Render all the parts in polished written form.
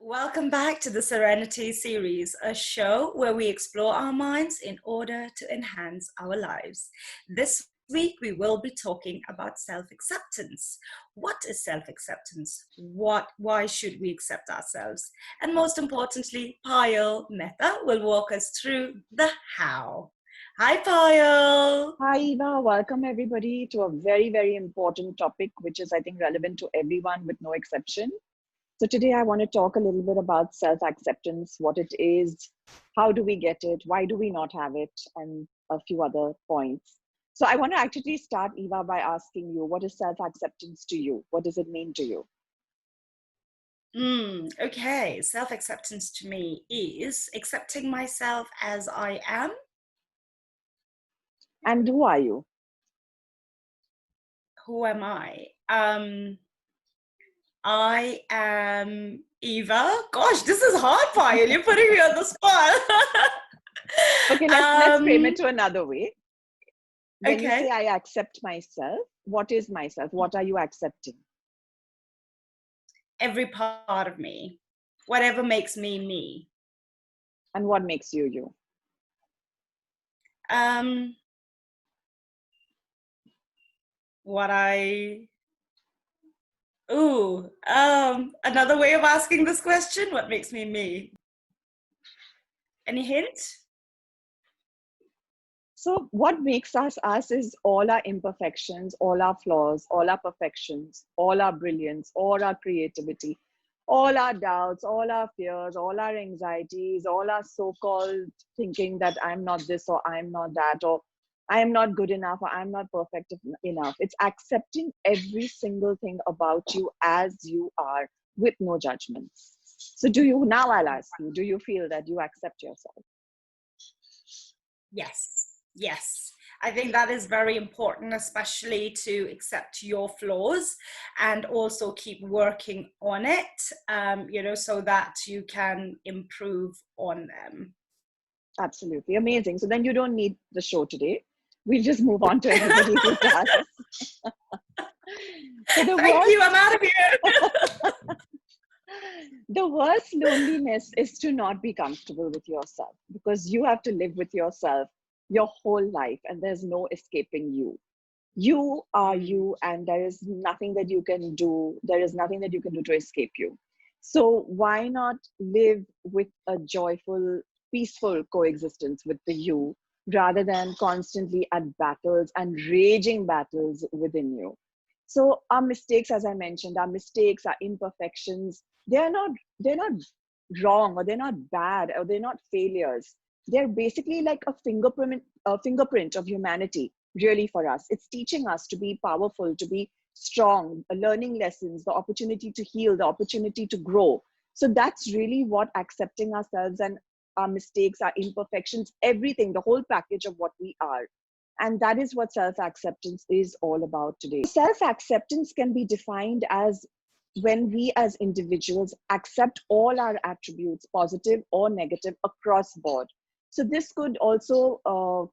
Welcome back to the Serenity series, a show where we explore our minds in order to enhance our lives. This week, we will be talking about self-acceptance. What is self-acceptance? Why should we accept ourselves? And most importantly, Payal Mehta will walk us through the how. Hi, Payal. Hi, Eva. Welcome everybody to a very, very important topic, which is, I think, relevant to everyone with no exception. So today I want to talk a little bit about self-acceptance, what it is, how do we get it, why do we not have it, and a few other points. So I want to actually start, Eva, by asking you, what is self-acceptance to you? What does it mean to you? Okay, self-acceptance to me is accepting myself as I am. And who are you? Who am I? I am Eva. Gosh, this is hard, Payal. You're putting me on the spot. Okay, let's frame it to another way. When you say Okay. I accept myself, what is myself? What are you accepting? Every part of me, whatever makes me me. And what makes you you? What I another way of asking this question, what makes me me? Any hint? So what makes us us is all our imperfections, all our flaws, all our perfections, all our brilliance, all our creativity, all our doubts, all our fears, all our anxieties, all our so-called thinking that I'm not this or I'm not that or I am not good enough or I'm not perfect enough. It's accepting every single thing about you as you are with no judgments. So now I'll ask you, do you feel that you accept yourself? Yes. I think that is very important, especially to accept your flaws and also keep working on it, so that you can improve on them. Absolutely. Amazing. So then you don't need the show today. We'll just move on to everybody who does. So Thank you, I'm out of here. The worst loneliness is to not be comfortable with yourself, because you have to live with yourself your whole life and there's no escaping you. You are you, and there is nothing that you can do. There is nothing that you can do to escape you. So why not live with a joyful, peaceful coexistence with the you, rather than constantly at battles and raging battles within you? So our mistakes, as I mentioned, our mistakes, our imperfections, they're not wrong, or they're not bad, or they're not failures. They're basically like a fingerprint of humanity, really, for us. It's teaching us to be powerful, to be strong, learning lessons, the opportunity to heal, the opportunity to grow. So that's really what accepting ourselves and our mistakes, our imperfections, everything, the whole package of what we are. And that is what self-acceptance is all about today. Self-acceptance can be defined as when we as individuals accept all our attributes, positive or negative, across board. So this could also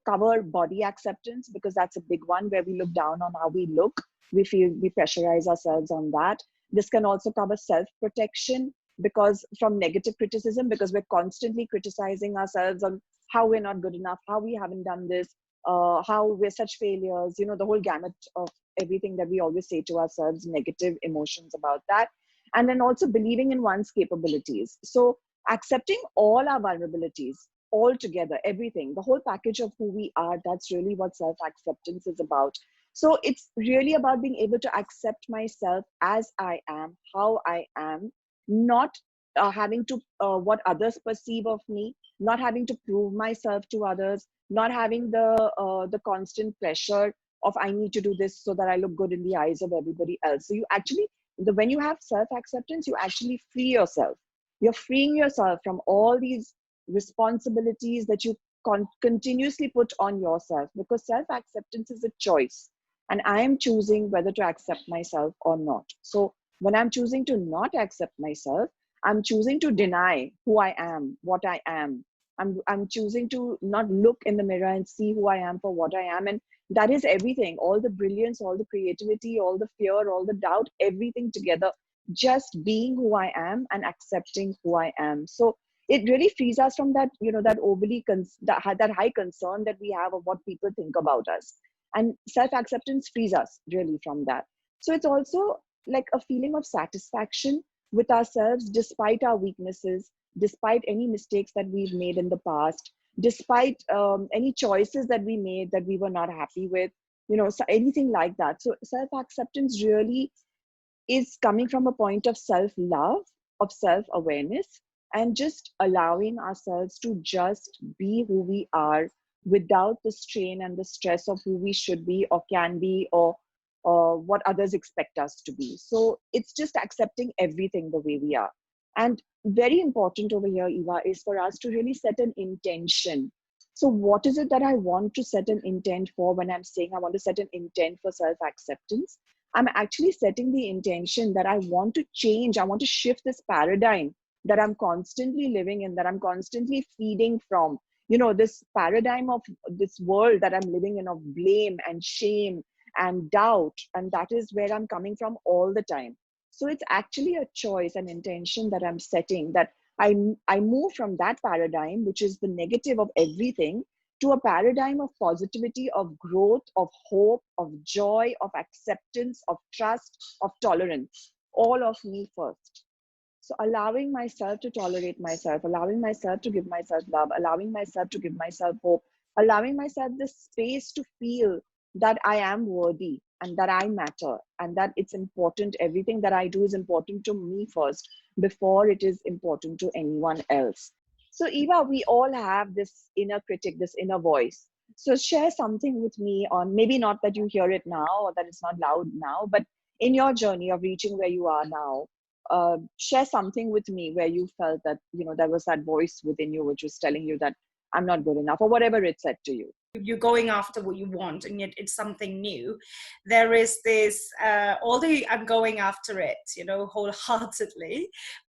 cover body acceptance, because that's a big one, where we look down on how we look. We pressurize ourselves on that. This can also cover self-protection, because from negative criticism, because we're constantly criticizing ourselves on how we're not good enough, how we haven't done this, how we're such failures, the whole gamut of everything that we always say to ourselves, negative emotions about that. And then also believing in one's capabilities. So accepting all our vulnerabilities, all together, everything, the whole package of who we are, that's really what self-acceptance is about. So it's really about being able to accept myself as I am, how I am, not having to what others perceive of me, not having to prove myself to others, not having the constant pressure of I need to do this so that I look good in the eyes of everybody else. So you actually, when you have self-acceptance, you actually free yourself. You're freeing yourself from all these responsibilities that you continuously put on yourself, because self-acceptance is a choice. And I am choosing whether to accept myself or not. So when I'm choosing to not accept myself, I'm choosing to deny who I am, what I am. I'm choosing to not look in the mirror and see who I am for what I am. And that is everything, all the brilliance, all the creativity, all the fear, all the doubt, everything together. just being who I am and accepting who I am. So it really frees us from that, that that high concern that we have of what people think about us. And self-acceptance frees us really from that. So it's also like a feeling of satisfaction with ourselves, despite our weaknesses, despite any mistakes that we've made in the past, despite any choices that we made that we were not happy with, so anything like that. So self-acceptance really is coming from a point of self-love, of self-awareness, and just allowing ourselves to just be who we are without the strain and the stress of who we should be or can be, or what others expect us to be. So it's just accepting everything the way we are. And very important over here, Eva, is for us to really set an intention. So what is it that I want to set an intent for when I'm saying I want to set an intent for self-acceptance? I'm actually setting the intention that I want to change. I want to shift this paradigm that I'm constantly living in, that I'm constantly feeding from. This paradigm of this world that I'm living in of blame and shame and doubt. And that is where I'm coming from all the time. So it's actually a choice, an intention that I'm setting, that I move from that paradigm, which is the negative of everything, to a paradigm of positivity, of growth, of hope, of joy, of acceptance, of trust, of tolerance, all of me first. So allowing myself to tolerate myself, allowing myself to give myself love, allowing myself to give myself hope, allowing myself the space to feel that I am worthy and that I matter and that it's important. Everything that I do is important to me first before it is important to anyone else. So, Eva, we all have this inner critic, this inner voice. So, share something with me on, maybe not that you hear it now or that it's not loud now, but in your journey of reaching where you are now, share something with me where you felt that, there was that voice within you which was telling you that I'm not good enough, or whatever it said to you. You're going after what you want, and yet it's something new. There is this, although I'm going after it, wholeheartedly,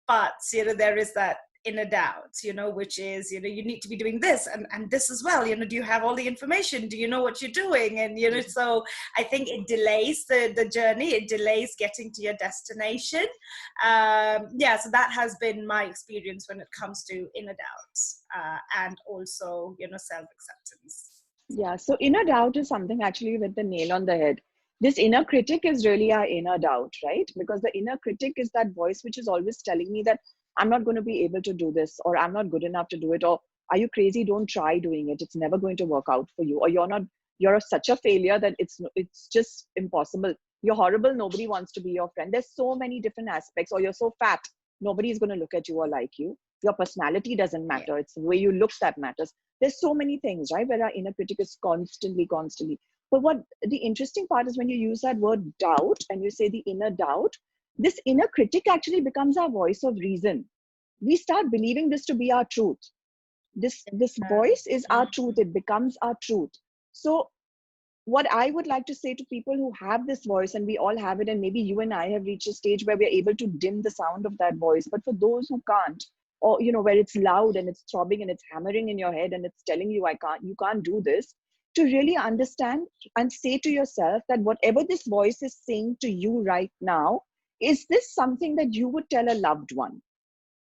but, there is that inner doubt, which is, you need to be doing this and this as well. Do you have all the information? Do you know what you're doing? And, so I think it delays the journey. It delays getting to your destination. So that has been my experience when it comes to inner doubts, and also, self-acceptance. Yeah, so inner doubt is something actually with the nail on the head. This inner critic is really our inner doubt, right? Because the inner critic is that voice which is always telling me that I'm not going to be able to do this, or I'm not good enough to do it, or are you crazy? Don't try doing it. It's never going to work out for you, or you're such a failure that it's just impossible. You're horrible. Nobody wants to be your friend. There's so many different aspects, or you're so fat. Nobody is going to look at you or like you. Your personality doesn't matter. It's the way you look that matters. There's so many things, right? Where our inner critic is constantly. But what the interesting part is when you use that word doubt and you say the inner doubt, this inner critic actually becomes our voice of reason. We start believing this to be our truth. This voice is our truth. It becomes our truth. So what I would like to say to people who have this voice, and we all have it, and maybe you and I have reached a stage where we're able to dim the sound of that voice. But for those who can't, or where it's loud and it's throbbing and it's hammering in your head and it's telling you you can't do this, to really understand and say to yourself that whatever this voice is saying to you right now, is this something that you would tell a loved one?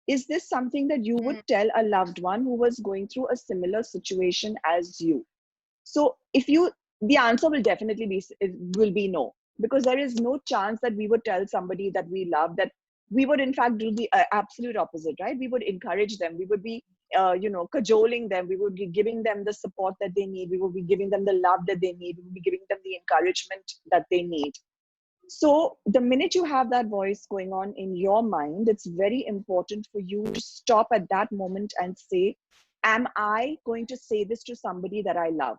Is this something that you would tell a loved one who was going through a similar situation as you? So the answer will definitely be no, because there is no chance that we would tell somebody that we love that. We would in fact do the absolute opposite, right? We would encourage them. We would be, cajoling them. We would be giving them the support that they need. We would be giving them the love that they need. We would be giving them the encouragement that they need. So the minute you have that voice going on in your mind, it's very important for you to stop at that moment and say, am I going to say this to somebody that I love?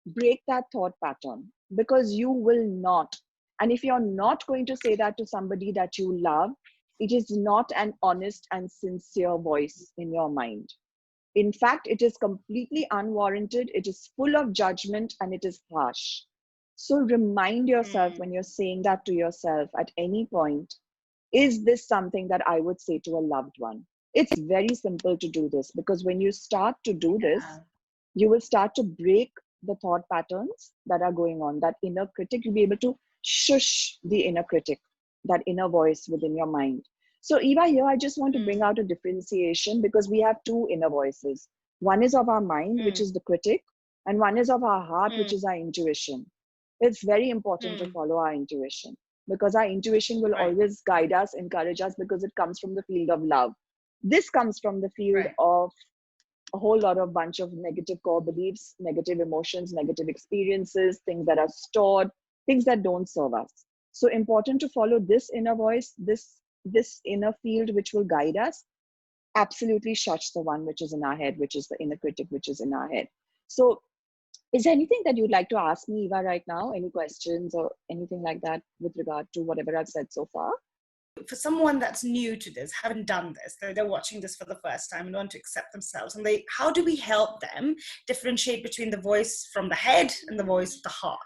Break that thought pattern, because you will not. And if you're not going to say that to somebody that you love, it is not an honest and sincere voice in your mind. In fact, it is completely unwarranted. It is full of judgment and it is harsh. So remind yourself when you're saying that to yourself at any point, is this something that I would say to a loved one? It's very simple to do this, because when you start to do this, you will start to break the thought patterns that are going on. That inner critic, you'll be able to shush the inner critic that inner voice within your mind. So Eva, here I just want to Mm, bring out a differentiation, because we have two inner voices. One is of our mind, which mm, is the critic, and one is of our heart, which mm, is our intuition. It's very important to mm. follow our intuition, because our intuition will Right, always guide us, encourage us, because it comes from the field of love. This comes from the field right. of a whole lot of bunch of negative core beliefs, negative emotions, negative experiences, things that are stored, things that don't serve us. So important to follow this inner voice, this inner field which will guide us. Absolutely shuts the one which is in our head, which is the inner critic, which is in our head. So is there anything that you'd like to ask me, Eva, right now? Any questions or anything like that with regard to whatever I've said so far? For someone that's new to this, haven't done this, they're watching this for the first time and want to accept themselves, and how do we help them differentiate between the voice from the head and the voice of the heart?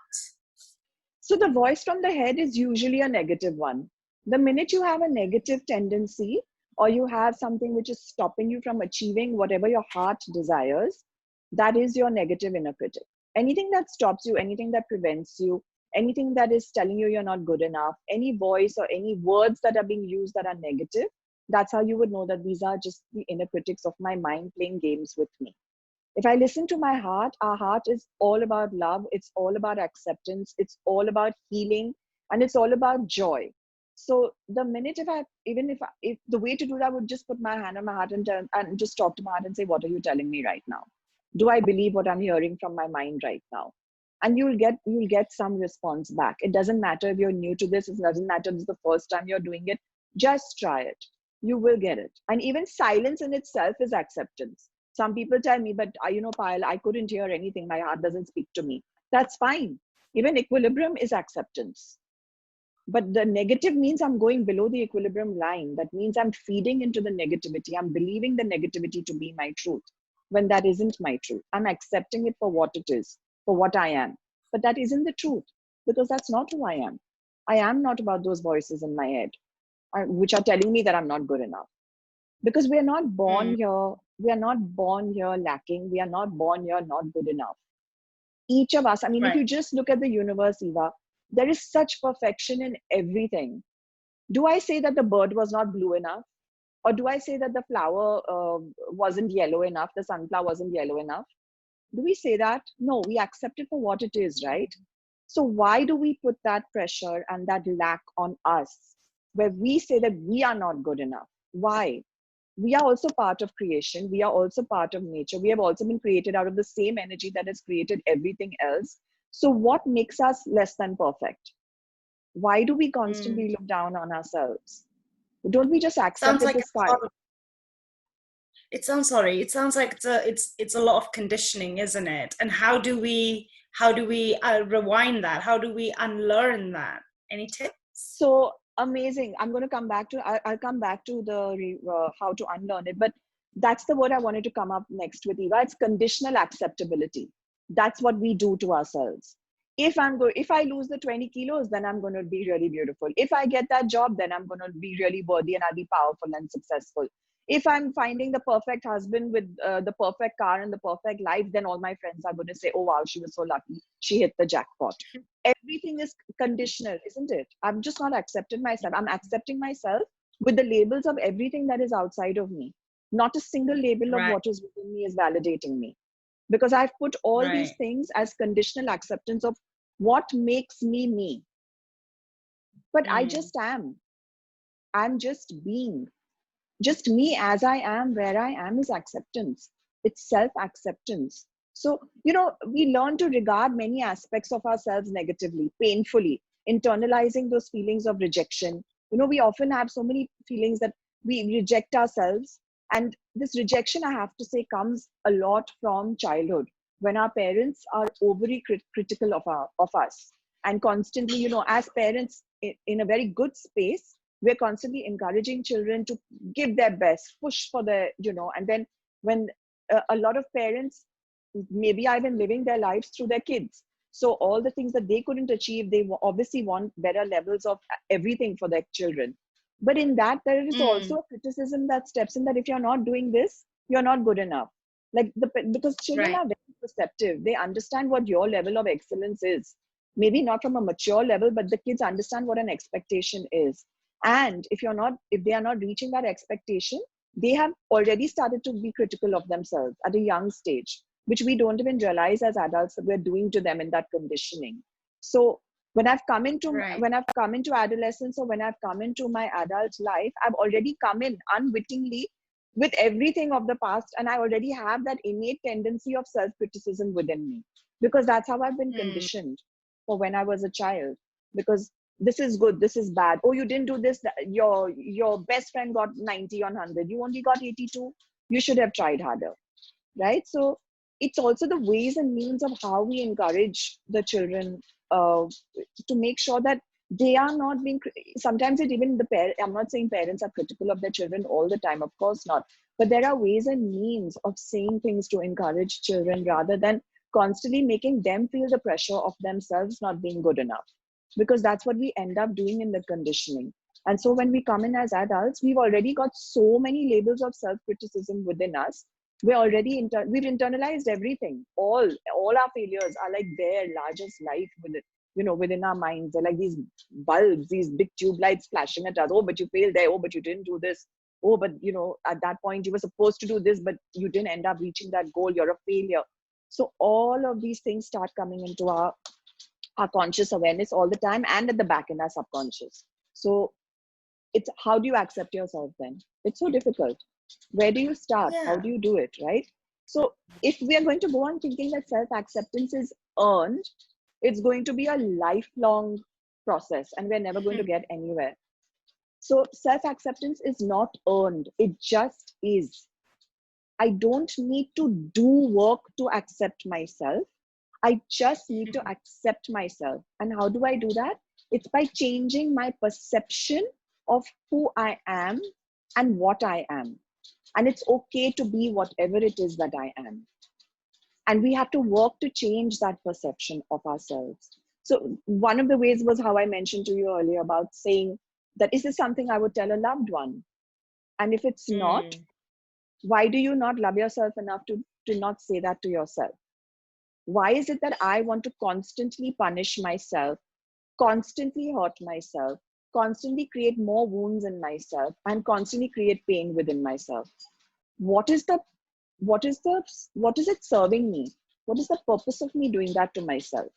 So the voice from the head is usually a negative one. The minute you have a negative tendency, or you have something which is stopping you from achieving whatever your heart desires, that is your negative inner critic. Anything that stops you, anything that prevents you, anything that is telling you you're not good enough, any voice or any words that are being used that are negative, that's how you would know that these are just the inner critics of my mind playing games with me. If I listen to my heart, our heart is all about love, it's all about acceptance, it's all about healing, and it's all about joy. So the minute if I, even if the way to do that would just put my hand on my heart and just talk to my heart and say, what are you telling me right now? Do I believe what I'm hearing from my mind right now? And you'll get some response back. It doesn't matter if you're new to this, it doesn't matter if it's the first time you're doing it. Just try it. You will get it. And even silence in itself is acceptance. Some people tell me, but Payal, I couldn't hear anything. My heart doesn't speak to me. That's fine. Even equilibrium is acceptance. But the negative means I'm going below the equilibrium line. That means I'm feeding into the negativity. I'm believing the negativity to be my truth when that isn't my truth. I'm accepting it for what it is, for what I am. But that isn't the truth, because that's not who I am. I am not about those voices in my head, which are telling me that I'm not good enough. Because we are not Mm, born here. We are not born here lacking. We are not born here not good enough. Each of us, I mean, if right. you just look at the universe, Eva, there is such perfection in everything. Do I say that the bird was not blue enough? Or do I say that the flower wasn't yellow enough, the sunflower wasn't yellow enough? Do we say that? No, we accept it for what it is, right? So why do we put that pressure and that lack on us, where we say that we are not good enough? Why? We are also part of creation. We are also part of nature. We have also been created out of the same energy that has created everything else. So what makes us less than perfect? Why do we Mm. constantly look down on ourselves? Don't we just accept Sounds that like the it's a sky? lot of, it sounds sorry. It sounds like it's a lot of conditioning, isn't it? And how do we rewind that? How do we unlearn that? Any tips? So amazing. I'm going to come back to, I'll come back to how to unlearn it. But that's the word I wanted to come up next with, Eva. It's conditional acceptability. That's what we do to ourselves. If I lose the 20 kilos, then I'm going to be really beautiful. If I get that job, then I'm going to be really worthy and I'll be powerful and successful. If I'm finding the perfect husband with the perfect car and the perfect life, then all my friends are going to say, oh, wow, she was so lucky. She hit the jackpot. Everything is conditional, isn't it? I'm just not accepted myself. I'm accepting myself with the labels of everything that is outside of me. Not a single label of Right, what is within me is validating me, because I've put all these right. things as conditional acceptance of what makes me me. But I Mm, just am. I'm just being. Just me as I am, where I am is acceptance. It's self acceptance. So, we learn to regard many aspects of ourselves negatively, painfully, internalizing those feelings of rejection. We often have so many feelings that we reject ourselves. And this rejection, I have to say, comes a lot from childhood, when our parents are overly critical of us. And constantly, as parents in a very good space, we're constantly encouraging children to give their best, push for and then when a lot of parents maybe are even living their lives through their kids. So all the things that they couldn't achieve, they obviously want better levels of everything for their children. But in that, there is also mm, a criticism that steps in, that if you're not doing this, you're not good enough. Because children right. are very perceptive. They understand what your level of excellence is. maybe not from a mature level, but the kids understand what an expectation is. And if they are not reaching that expectation, they have already started to be critical of themselves at a young stage, which we don't even realize as adults that we're doing to them in that conditioning. So Right. when I've come into adolescence, or when I've come into my adult life, I've already come in unwittingly with everything of the past, and I already have that innate tendency of self-criticism within me, because that's how I've been Mm. conditioned for when I was a child. Because this is good, this is bad. Oh, you didn't do this. Your best friend got 90 on 100. You only got 82. You should have tried harder, right? So it's also the ways and means of how we encourage the children, uh, to make sure that they are not being. Sometimes it even the parent. I'm not saying parents are critical of their children all the time. Of course not. But there are ways and means of saying things to encourage children rather than constantly making them feel the pressure of themselves not being good enough, because that's what we end up doing in the conditioning. And so when we come in as adults, we've already got so many labels of self-criticism within us. We've internalized everything. All our failures are like their largest life within our minds. They're like these bulbs, these big tube lights flashing at us. Oh, but you failed there. Oh, but you didn't do this. Oh, but at that point you were supposed to do this, but you didn't end up reaching that goal. You're a failure. So all of these things start coming into our conscious awareness all the time, and at the back in our subconscious. So it's, how do you accept yourself then? It's so difficult. Where do you start? How Yeah. do you do it, right? So if we are going to go on thinking that self acceptance is earned, it's going to be a lifelong process, and we're never going to get anywhere. So self acceptance is not earned, it just is. I don't need to do work to accept myself. I just need to accept myself. And how do I do that? It's by changing my perception of who I am and what I am. And it's okay to be whatever it is that I am. And we have to work to change that perception of ourselves. So, one of the ways was how I mentioned to you earlier about saying that, is this something I would tell a loved one? And if it's not, Mm. why do you not love yourself enough to not say that to yourself? Why is it that I want to constantly punish myself, constantly hurt myself, constantly create more wounds in myself, and constantly create pain within myself? What is the what is it serving me? What is the purpose of me doing that to myself?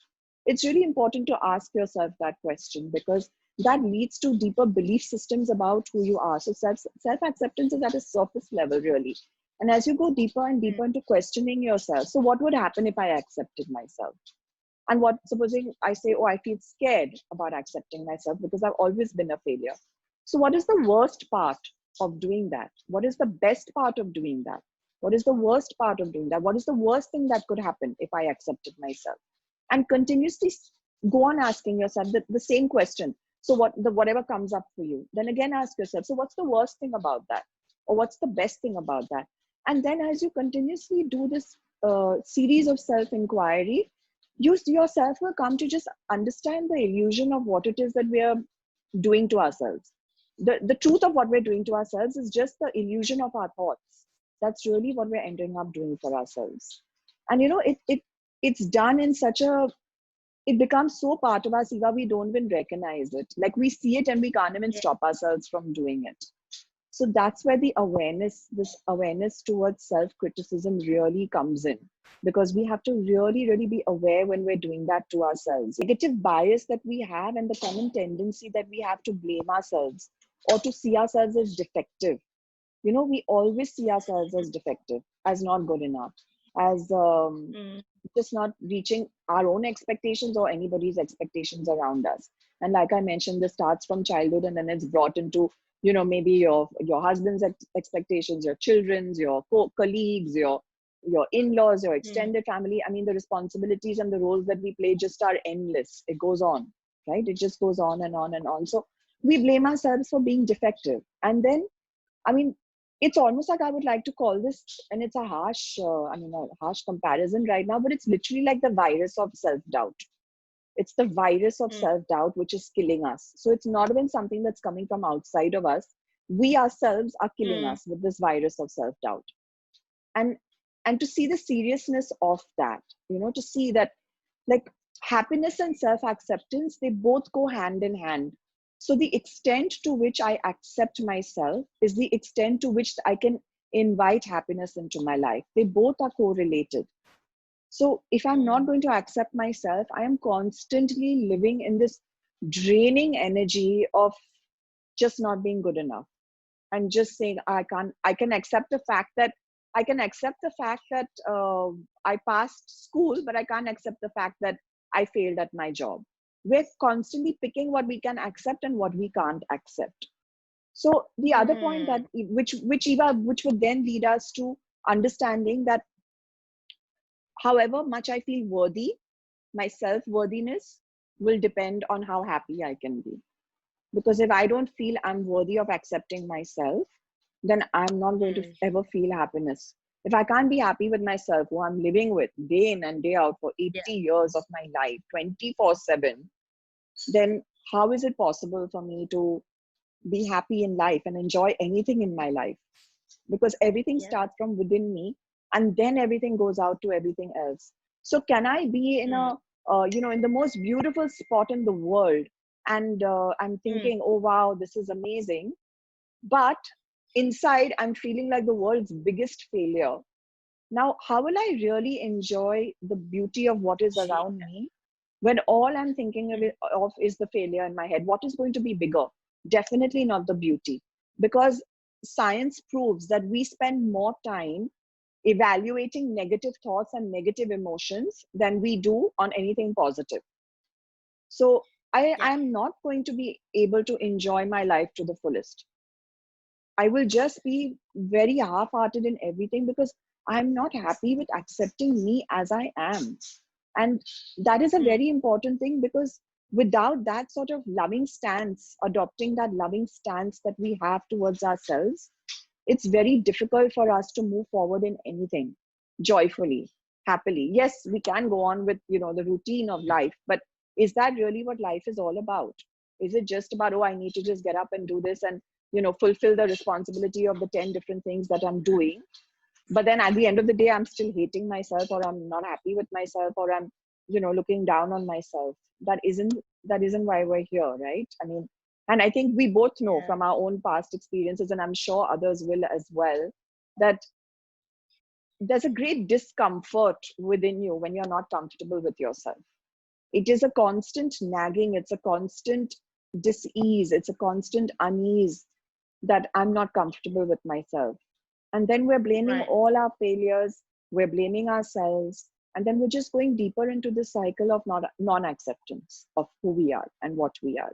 It's really important to ask yourself that question, because that leads to deeper belief systems about who you are. So self acceptance is at a surface level, really. And as you go deeper and Mm. deeper into questioning yourself, so what would happen if I accepted myself? And what, supposing I say, oh, I feel scared about accepting myself because I've always been a failure. So, what is the worst part of doing that? What is the best part of doing that? What is the worst part of doing that? What is the worst thing that could happen if I accepted myself? And continuously go on asking yourself the same question. So, whatever comes up for you, then again ask yourself, so what's the worst thing about that? Or what's the best thing about that? And then, as you continuously do this series of self inquiry, you yourself will come to just understand the illusion of what it is that we are doing to ourselves. The truth of what we're doing to ourselves is just the illusion of our thoughts. That's really what we're ending up doing for ourselves. And it's done in such a, it becomes so part of us, Eva, we don't even recognize it. Like we see it and we can't even Yeah. stop ourselves from doing it. So that's where this awareness towards self criticism really comes in, because we have to really, really be aware when we're doing that to ourselves. Negative bias that we have, and the common tendency that we have to blame ourselves or to see ourselves as defective. We always see ourselves as defective, as not good enough, as Mm. just not reaching our own expectations or anybody's expectations around us. And like I mentioned, this starts from childhood, and then it's brought into maybe your husband's expectations, your children's, your colleagues, your in-laws, your Mm. extended family. I mean, the responsibilities and the roles that we play just are endless. It goes on, right? It just goes on and on and on. So we blame ourselves for being defective, and then, I mean, it's almost like I would like to call this, and it's a harsh comparison right now, but it's literally like the virus of self doubt. It's the virus of Mm. self doubt which is killing us. So it's not even something that's coming from outside of us. We ourselves are killing Mm. us with this virus of self doubt. And to see the seriousness of that, to see that, like, happiness and self-acceptance, they both go hand in hand. So the extent to which I accept myself is the extent to which I can invite happiness into my life. They both are correlated. So if I'm not going to accept myself, I am constantly living in this draining energy of just not being good enough, and just saying I can accept the fact that I passed school, but I can't accept the fact that I failed at my job. We're constantly picking what we can accept and what we can't accept. So the other point that which would then lead us to understanding that however much I feel worthy, my self-worthiness will depend on how happy I can be. Because if I don't feel I'm worthy of accepting myself, then I'm not going to ever feel happiness. If I can't be happy with myself, who I'm living with day in and day out for 80 years of my life, 24/7, then how is it possible for me to be happy in life and enjoy anything in my life? Because everything starts from within me, and then everything goes out to everything else. So can I be in in the most beautiful spot in the world, and I'm thinking, oh wow, this is amazing, but inside I'm feeling like the world's biggest failure. Now how will I really enjoy the beauty of what is around me when all I'm thinking of is the failure in my head? What is going to be bigger? Definitely not the beauty, because science proves that we spend more time evaluating negative thoughts and negative emotions than we do on anything positive. So I'm not going to be able to enjoy my life to the fullest. I will just be very half-hearted in everything because I'm not happy with accepting me as I am. And that is a very important thing, because without that sort of loving stance, adopting that loving stance that we have towards ourselves, it's very difficult for us to move forward in anything joyfully, happily. Yes, we can go on with, the routine of life, but is that really what life is all about? Is it just about, oh, I need to just get up and do this and, fulfill the responsibility of the 10 different things that I'm doing? But then at the end of the day, I'm still hating myself, or I'm not happy with myself, or I'm, looking down on myself. That isn't why we're here, right? I mean, and I think we both know from our own past experiences, and I'm sure others will as well, that there's a great discomfort within you when you're not comfortable with yourself. It is a constant nagging, it's a constant dis-ease, it's a constant unease that I'm not comfortable with myself. And then we're blaming all our failures, we're blaming ourselves, and then we're just going deeper into this cycle of non-acceptance of who we are and what we are.